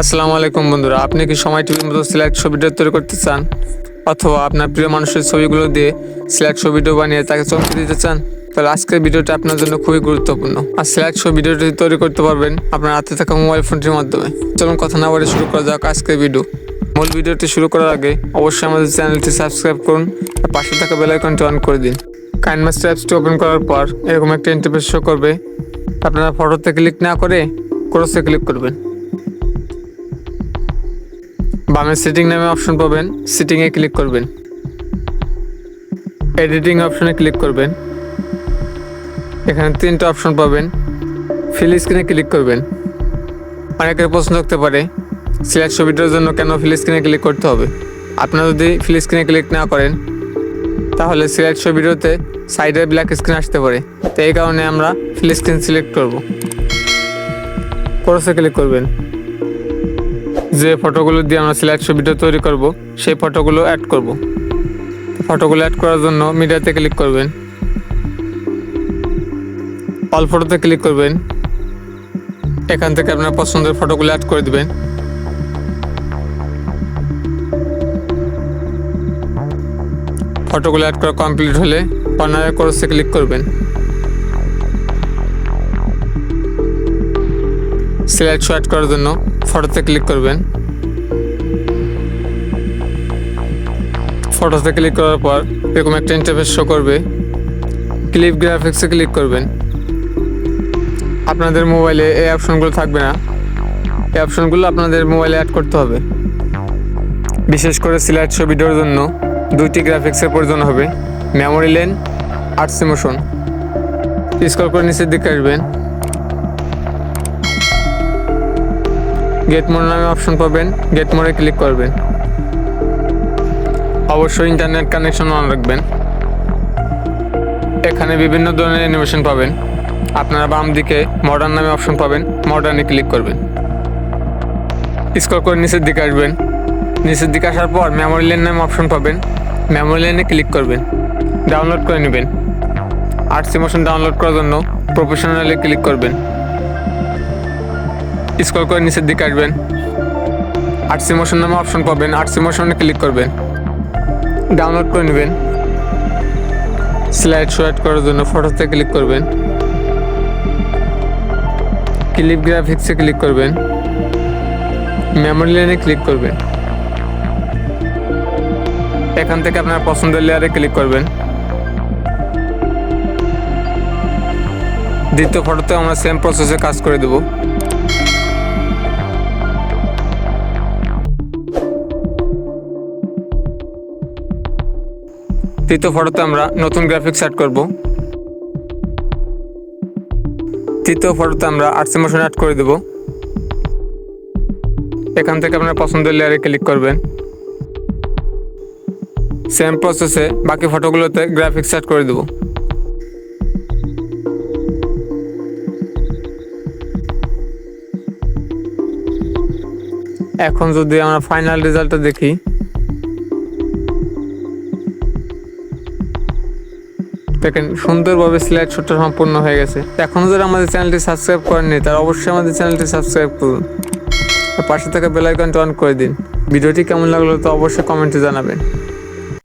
আসসালামু আলাইকুম বন্ধুরা, আপনি কি সময় টিভির মতো সিলেক্ট ছবিটা তৈরি করতে চান, অথবা আপনার প্রিয় মানুষের ছবিগুলো দিয়ে সিলেক্ট ভিডিও বানিয়ে তাকে চমকে দিতে চান? তাহলে আজকের ভিডিওটা আপনার জন্য খুবই গুরুত্বপূর্ণ। আর সিলেক্ট ভিডিওটি তৈরি করতে পারবেন আপনার হাতে থাকা মোবাইল ফোনটির মাধ্যমে। চলুন কথা না বলে শুরু করা যাক আজকের ভিডিও। মূল ভিডিওটি শুরু করার আগে অবশ্যই আমাদের চ্যানেলটি সাবস্ক্রাইব করুন আর পাশে থাকা বেল আইকনটি অন করে দিন। কাইনমাস্টার অ্যাপসটি ওপেন করার পর এরকম একটা ইন্টারফেস শো করবে। আপনারা ফটোতে ক্লিক না করে ক্রসে ক্লিক করবেন। বামে সেটিং নামে অপশন পাবেন, সেটিংয়ে ক্লিক করবেন। এডিটিং অপশনে ক্লিক করবেন। এখানে তিনটা অপশন পাবেন, ফিল স্ক্রিনে ক্লিক করবেন। অনেকের প্রশ্ন থাকতে পারে সিলেক্ট ছবিটার জন্য কেন ফিল স্ক্রিনে ক্লিক করতে হবে। আপনারা যদি ফিল স্ক্রিনে ক্লিক না করেন তাহলে সিলেক্ট ভিডিওতে সাইডে ব্ল্যাক স্ক্রিন আসতে পারে। তো এই কারণে আমরা ফিল স্ক্রিন সিলেক্ট করব। ক্রসে ক্লিক করবেন। যে ফটোগুলো দিয়ে আমরা সিলেক্ট ভিডিও তৈরি করব সেই ফটোগুলো অ্যাড করব। ফটোগুলো অ্যাড করার জন্য মিডিয়াতে ক্লিক করবেন। অল ফটোতে ক্লিক করবেন। এখান থেকে আপনার পছন্দের ফটোগুলো অ্যাড করে দিবেন। ফটোগুলো অ্যাড করা কমপ্লিট হলে কর্নারে ক্রসে ক্লিক করবেন। সিলেক্ট শো অ্যাড করার জন্য ফটোতে ক্লিক করবেন। ফটোতে ক্লিক করার পর এরকম একটা ইন্টারফেস শো করবে। ক্লিপ গ্রাফিক্সে ক্লিক করবেন। আপনাদের মোবাইলে এই অপশনগুলো থাকবে না, এই অপশনগুলো আপনাদের মোবাইলে অ্যাড করতে হবে। বিশেষ করে সিলেক্ট শো ভিডিওর জন্য দুইটি গ্রাফিক্সের প্রয়োজন হবে, মেমোরি লেন আর সিমোশন। স্ক্রল করে নিচের দিকে আসবেন। গেট মোড নামে অপশন পাবেন, গেট মোডে ক্লিক করবেন। অবশ্যই ইন্টারনেট কানেকশন অন রাখবেন। এখানে বিভিন্ন ধরনের অ্যানিমেশন পাবেন। আপনারা বাম দিকে মডার্ন নামে অপশন পাবেন, মডার্নে ক্লিক করবেন। স্ক্রল করে নিচের দিকে আসবেন। নিচের দিকে আসার পর মেমোরি লেন নামে অপশন পাবেন, মেমোরি লেনে ক্লিক করবেন। ডাউনলোড করে নেবেন। আর্টস ইমোশন ডাউনলোড করার জন্য প্রফেশনালে ক্লিক করবেন। স্ক্রল করে নিচের দিকে আসবেন। আর্টস ইমোশন নামে অপশন পাবেন, আর্টস ইমোশনে ক্লিক করবেন। ডাউনলোড করে নেবেন। স্লাইড শো অ্যাড করার জন্য ফটোতে ক্লিক করবেন। ক্লিপ গ্রাফিক্সে ক্লিক করবেন। মেমোরি লেনে ক্লিক করবেন। এখান থেকে আপনার পছন্দের লেয়ারে ক্লিক করবেন। দ্বিতীয় ফটোতে আমরা সেম প্রসেসে কাজ করে দেব। তৃতীয় ফটোতে আমরা নতুন গ্রাফিক্স অ্যাড করব। তৃতীয় ফটোতে আমরা আর্টস ইমোশন অ্যাড করে দেব। এখান থেকে আপনার পছন্দের লেয়ারে ক্লিক করবেন। সেম প্রসেসে বাকি ফটোগুলোতে গ্রাফিক্স অ্যাড করে দেব। এখন যদি আমরা ফাইনাল রেজাল্টটা দেখি, দেখেন সুন্দরভাবে স্লাইড শোটা সম্পূর্ণ হয়ে গেছে। এখনও যারা আমাদের চ্যানেলটি সাবস্ক্রাইব করেননি তারা অবশ্যই আমাদের চ্যানেলটি সাবস্ক্রাইব করুন আর পাশে থাকা বেল আইকনটি অন করে দিন। ভিডিওটি কেমন লাগলো তো অবশ্যই কমেন্টে জানাবেন।